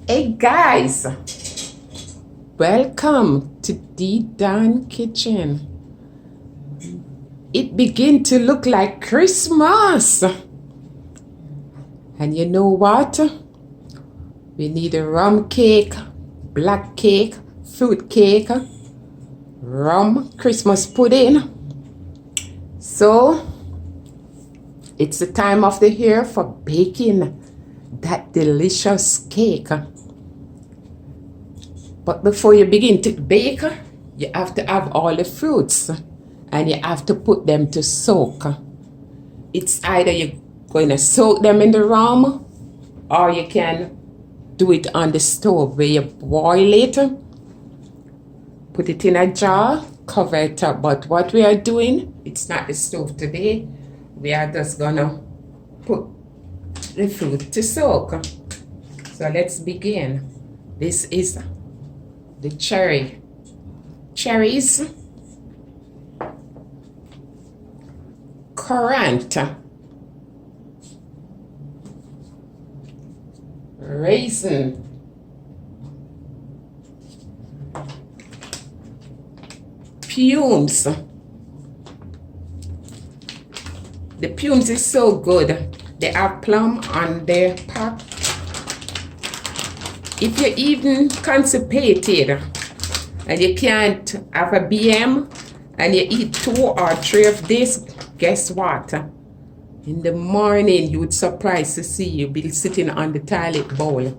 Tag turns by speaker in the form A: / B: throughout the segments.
A: Hey guys, welcome to the Dan Kitchen. It begin to look like Christmas. And you know what? We need a rum cake, black cake, fruit cake, rum, Christmas pudding. So it's the time of the year for baking that delicious cake. But before you begin to bake, you have to have all the fruits and you have to put them to soak. It's either you're going to soak them in the rum or you can do it on the stove where you boil it, put it in a jar, cover it up. But what we are doing, it's not the stove today. We are just gonna put the fruit to soak. So let's begin. This is the cherries, currant, raisin, plumes. The plumes is so good. They have plum on their pack. If you're even constipated and you can't have a BM and you eat 2 or 3 of this, guess what? In the morning, you would surprise to see you be sitting on the toilet bowl.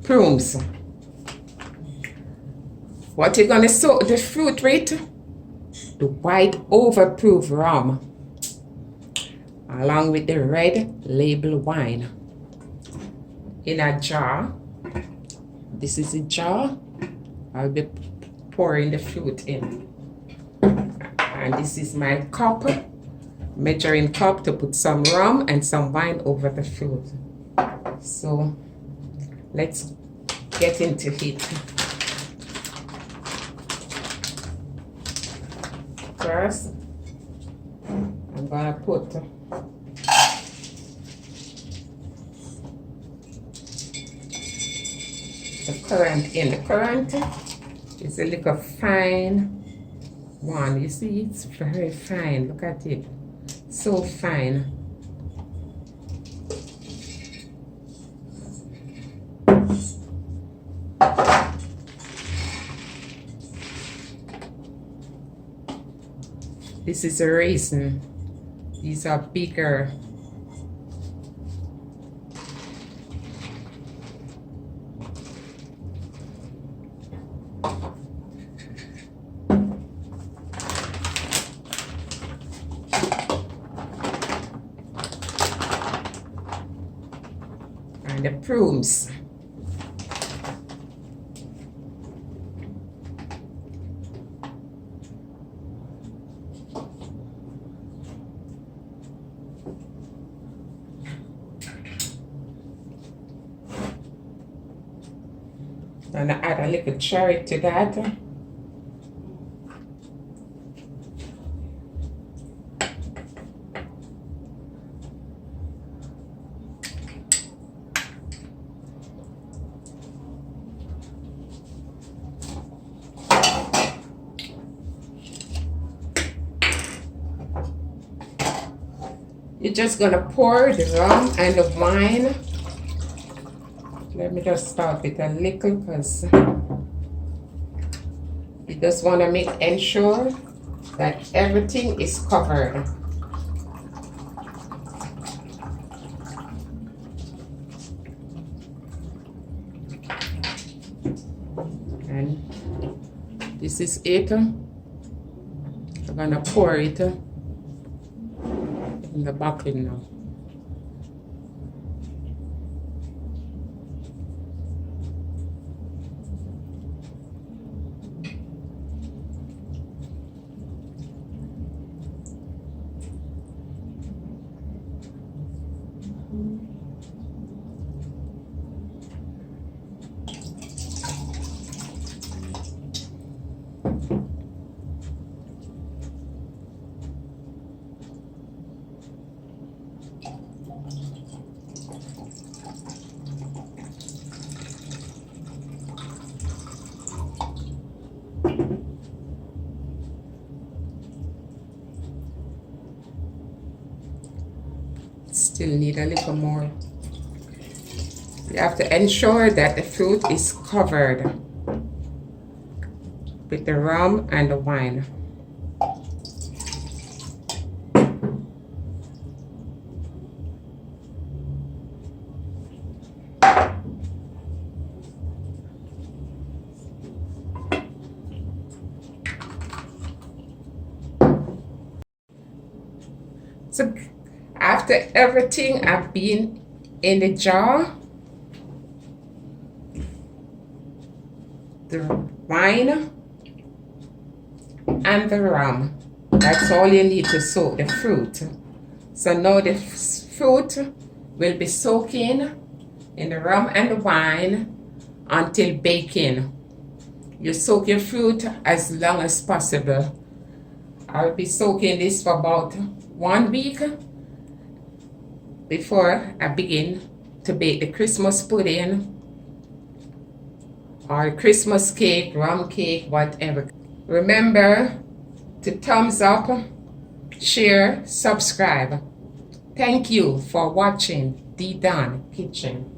A: Prunes. What you're gonna soak the fruit with? The white overproof rum, along with the red label wine. In a jar. This is a jar. I'll be pouring the fruit in. And this is my cup, measuring cup to put some rum and some wine over the fruit. So let's get into it. First, I'm gonna put the currant in. The currant is a little fine one. You see, it's very fine. Look at it. So fine. This is a raisin. These are bigger. And the prunes. And I add a little cherry to that. You're just gonna pour the rum and the wine. Let me just start with a little because you just want to ensure that everything is covered. And this is it. I'm gonna pour it in the bottle now. Still need a little more. You have to ensure that the fruit is covered with the rum and the wine. So after everything I've been in the jar, the wine and the rum, that's all you need to soak the fruit. So now the fruit will be soaking in the rum and the wine until baking. You soak your fruit as long as possible. I'll be soaking this for about 1 week before I begin to bake the Christmas pudding or Christmas cake, rum cake, whatever. Remember to thumbs up, share, subscribe. Thank you for watching The Dawn Kitchen.